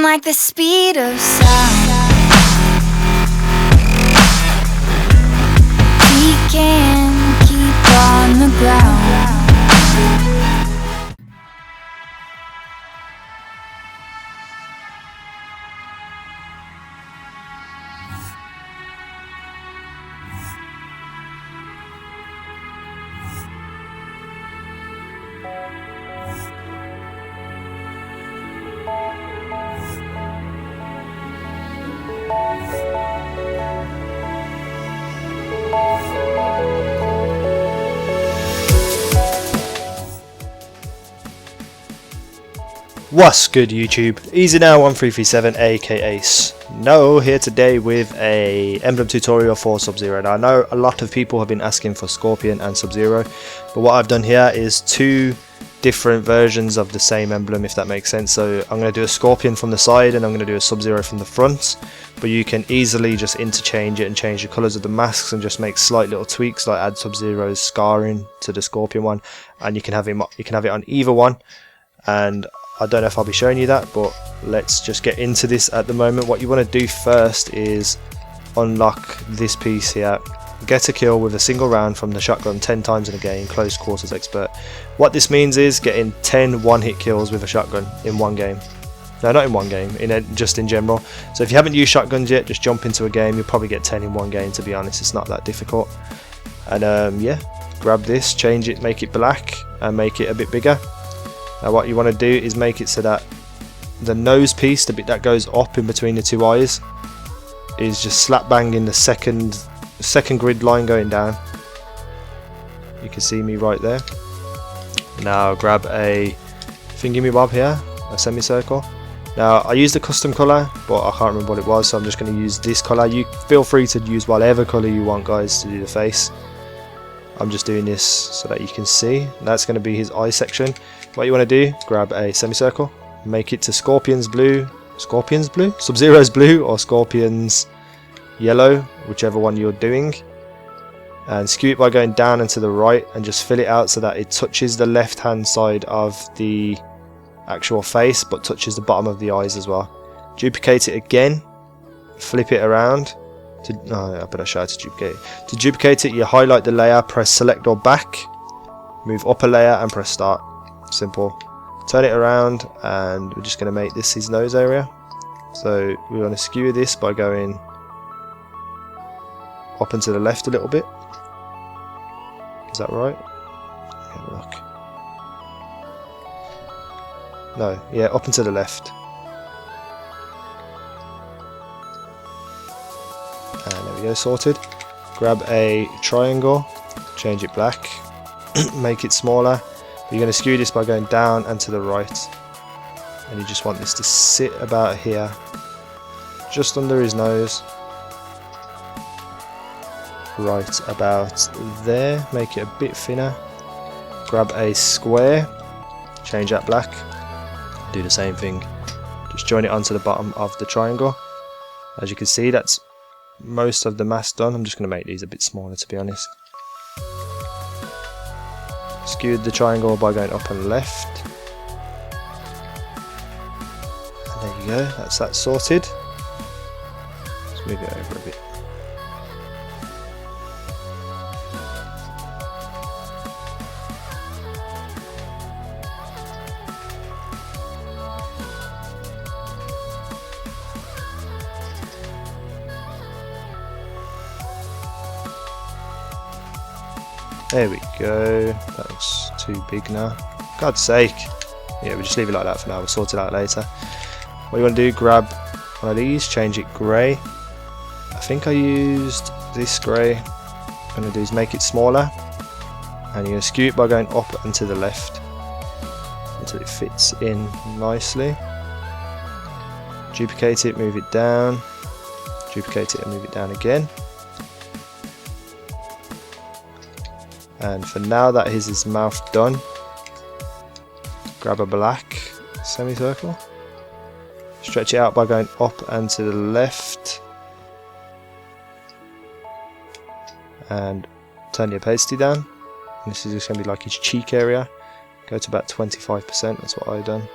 like the speed of sound. We can keep on the ground. What's good, YouTube? Easy Now 1337 aka Snow here today with a Emblem tutorial for Sub-Zero. Now I know a lot of people have been asking for Scorpion and Sub-Zero, but what I've done here is two different versions of the same emblem, if that makes sense. So I'm going to do a Scorpion from the side and I'm going to do a Sub-Zero from the front, but you can easily just interchange it and change the colours of the masks and just make slight little tweaks, like add Sub-Zero's scarring to the Scorpion one, and you can have it on either one. And I don't know if I'll be showing you that, but let's just get into this at the moment. What you want to do first is unlock this piece here. Get a kill with a single round from the shotgun 10 times in a game, close quarters expert. What this means is getting 10 one-hit kills with a shotgun in one game. No, not in one game, just in general. So if you haven't used shotguns yet, just jump into a game. You'll probably get 10 in one game, to be honest. It's not that difficult. And yeah, grab this, change it, make it black, and make it a bit bigger. Now what you want to do is make it so that the nose piece, the bit that goes up in between the two eyes, is just slap bang in the second grid line going down. You can see me right there. Now grab a thingy-me-bob here, a semicircle. Now I used a custom colour, but I can't remember what it was, so I'm just going to use this colour. You feel free to use whatever colour you want, guys, to do the face. I'm just doing this so that you can see. That's going to be his eye section. What you want to do, grab a semicircle, make it to Scorpion's blue, Sub-Zero's blue, or Scorpion's yellow, whichever one you're doing, and skew it by going down and to the right, and just fill it out so that it touches the left hand side of the actual face but touches the bottom of the eyes as well. Duplicate it again, flip it around. I better show how to duplicate it. To duplicate it, you highlight the layer, press select or back, move up a layer and press start. Simple. Turn it around and we're just going to make this his nose area. So we want to skew this by going up and to the left a little bit. Is that right? Have a look. No, yeah, up and to the left. And there we go, sorted. Grab a triangle, change it black, make it smaller. You're going to skew this by going down and to the right, and you just want this to sit about here, just under his nose, right about there. Make it a bit thinner. Grab a square, change that black, do the same thing, just join it onto the bottom of the triangle. As you can see, that's most of the mask done. I'm just going to make these a bit smaller, to be honest. Skewed the triangle by going up and left, and there you go, that's that sorted. Let's move it over a bit. There we go, that looks too big now. God's sake. Yeah, we'll just leave it like that for now, we'll sort it out later. What you want to do, grab one of these, change it grey. I think I used this grey. What I'm going to do is make it smaller, and you're going to skew it by going up and to the left until it fits in nicely. Duplicate it, move it down, duplicate it and move it down again. And for now that is his mouth done, grab a black semicircle, stretch it out by going up and to the left, and turn the opacity down. And this is just going to be like his cheek area. Go to about 25%, that's what I've done.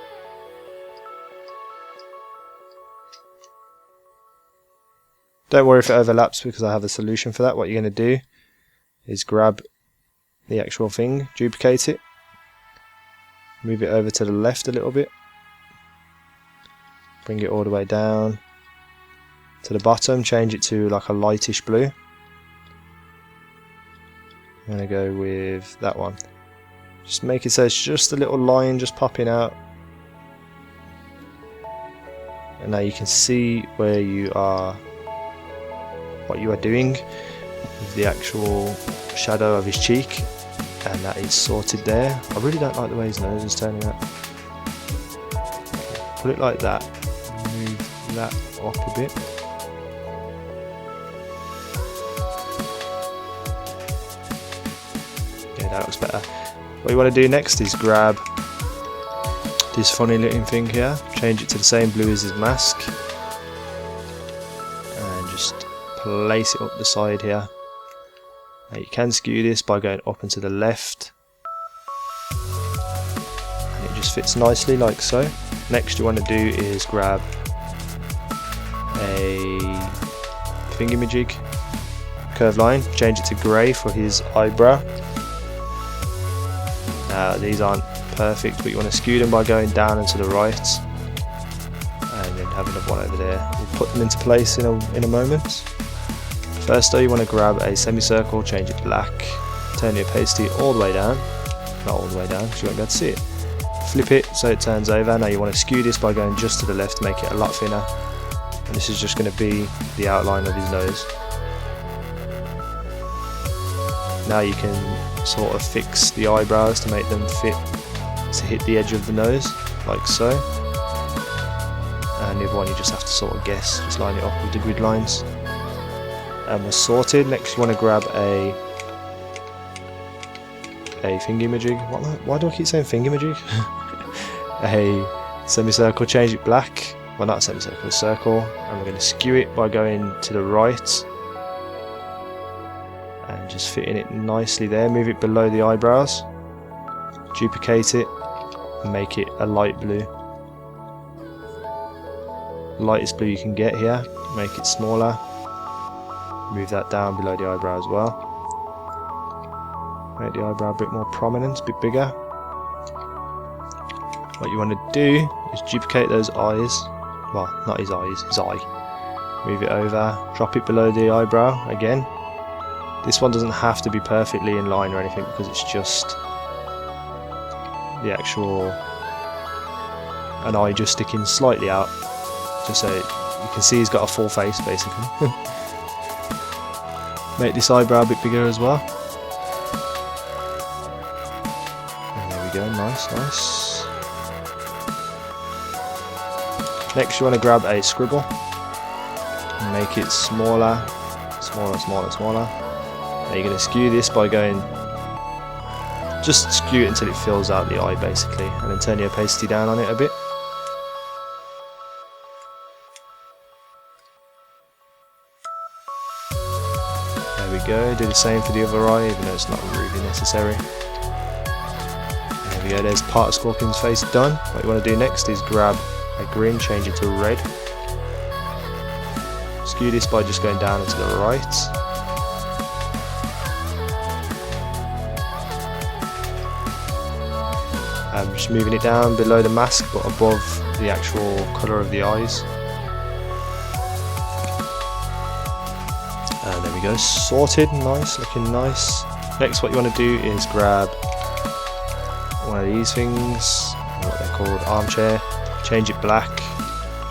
Don't worry if it overlaps because I have a solution for that. What you're going to do is grab the actual thing, duplicate it, move it over to the left a little bit, bring it all the way down to the bottom, change it to like a lightish blue. I'm going to go with that one. Just make it so it's just a little line just popping out. And now you can see where you are, what you are doing with the actual shadow of his cheek, and that is sorted there. I really don't like the way his nose is turning out. Okay, put it like that, move that up a bit. Yeah, that looks better. What you want to do next is grab this funny looking thing here, change it to the same blue as his mask, and just place it up the side here. Now you can skew this by going up and to the left, and it just fits nicely like so. Next you want to do is grab a thingamajig curved line, change it to grey for his eyebrow. Now these aren't perfect, but you want to skew them by going down and to the right, and then have another one over there. We'll put them into place in a moment. First though, you want to grab a semicircle, change it black, turn your opacity all the way down, not all the way down because you won't be able to see it. Flip it so it turns over. Now you want to skew this by going just to the left, make it a lot thinner, and this is just going to be the outline of his nose. Now you can sort of fix the eyebrows to make them fit to hit the edge of the nose, like so. And the other one you just have to sort of guess, just line it up with the grid lines. And we're sorted. Next you want to grab a thingamajig. Why do I keep saying thingamajig? A semicircle, change it black. Well, not a semicircle, a circle. And we're going to skew it by going to the right. And just fitting it nicely there. Move it below the eyebrows. Duplicate it. And make it a light blue. Lightest blue you can get here. Make it smaller. Move that down below the eyebrow as well. Make the eyebrow a bit more prominent, a bit bigger. What you want to do is duplicate those eyes. Well, not his eyes, his eye. Move it over, drop it below the eyebrow again. This one doesn't have to be perfectly in line or anything because it's just the actual an eye just sticking slightly out, just so you can see he's got a full face basically. Make this eyebrow a bit bigger as well. And there we go, nice, nice. Next you want to grab a scribble and make it smaller, smaller, smaller, smaller. Now you're going to skew this by going, just skew it until it fills out the eye basically, and then turn your opacity down on it a bit. There we go, do the same for the other eye, even though it's not really necessary. There we go, there's part of Scorpion's face done. What you want to do next is grab a grin, change it to red. Skew this by just going down and to the right. Just moving it down below the mask but above the actual colour of the eyes. And there we go, sorted, nice, looking nice. Next what you want to do is grab one of these things, what they're called, armchair, change it black,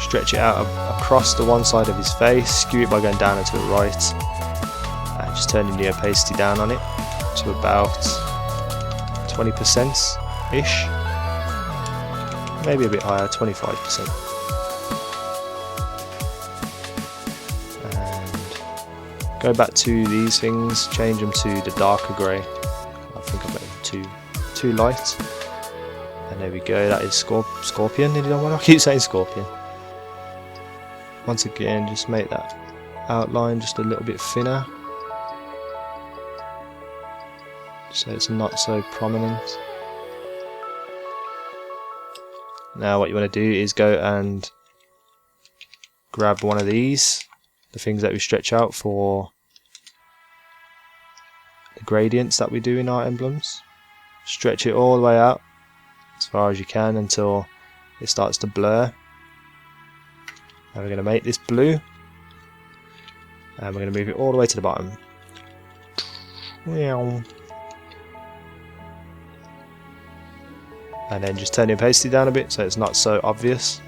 stretch it out across the one side of his face, skew it by going down and to the right, and just turning the opacity down on it to about 20%-ish, maybe a bit higher, 25%. Go back to these things, change them to the darker grey. I think I've got them too light. And there we go, that is Scorpion. Why do I keep saying Scorpion? Once again, just make that outline just a little bit thinner, so it's not so prominent. Now what you want to do is go and grab one of these the things that we stretch out for the gradients that we do in our emblems. Stretch it all the way out as far as you can until it starts to blur. And we're going to make this blue, and we're going to move it all the way to the bottom. And then just turn your opacity down a bit so it's not so obvious.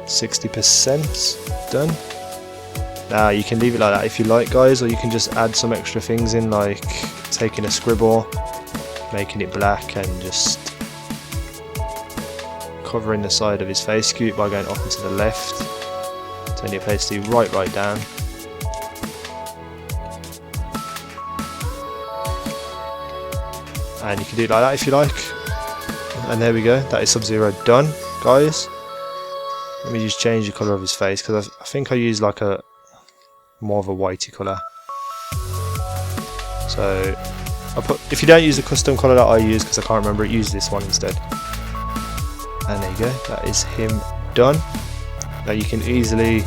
60% done. Now you can leave it like that if you like, guys, or you can just add some extra things in, like taking a scribble, making it black, and just covering the side of his face cube by going up and to the left. Turn your opacity right down. And you can do it like that if you like. And there we go, that is Sub-Zero done, guys. Let me just change the colour of his face, because I think I used like a more of a whitey colour. So if you don't use the custom colour that I use, because I can't remember it, use this one instead. And there you go, that is him done. Now you can easily,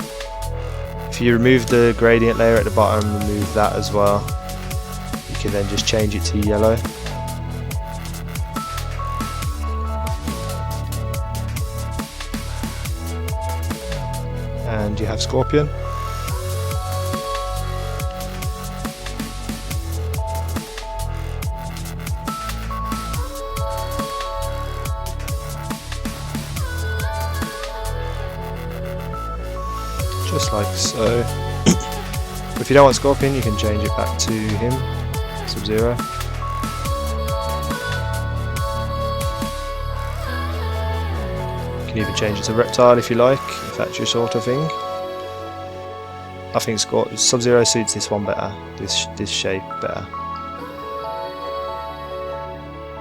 if you remove the gradient layer at the bottom, remove that as well. You can then just change it to yellow. And you have Scorpion. Just like so. If you don't want Scorpion, you can change it back to him, Sub-Zero. You can even change it to Reptile if you like, if that's your sort of thing. I think Sub-Zero suits this one better, this shape better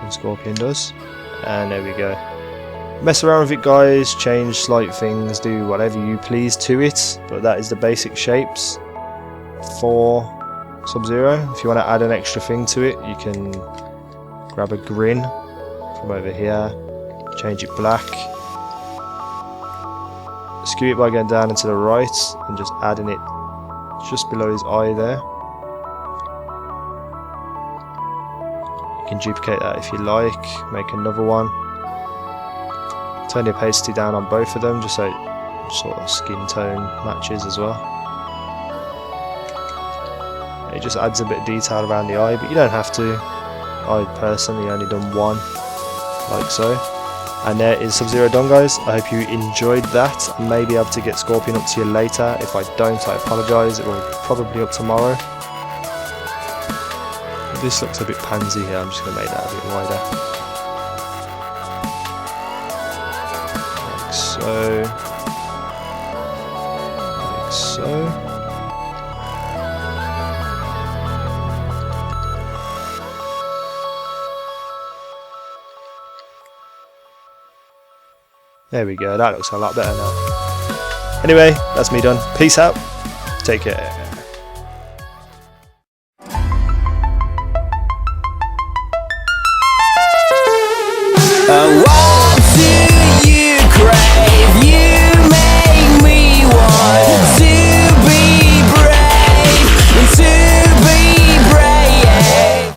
than Scorpion does. And there we go. Mess around with it, guys, change slight things, do whatever you please to it, but that is the basic shapes for Sub-Zero. If you want to add an extra thing to it, you can grab a grin from over here, change it black, skew it by going down and to the right and just adding it just below his eye there. You can duplicate that if you like, make another one. Turn the opacity down on both of them just so it sort of skin tone matches as well. It just adds a bit of detail around the eye, but you don't have to. I personally only done one, like so. And there is Sub-Zero done, guys. I hope you enjoyed that. I may be able to get Scorpion up to you later. If I don't, I apologise. It will probably up tomorrow. This looks a bit pansy here. I'm just going to make that a bit wider. Like so. Like so. There we go, that looks a lot better now. Anyway, that's me done. Peace out. Take care.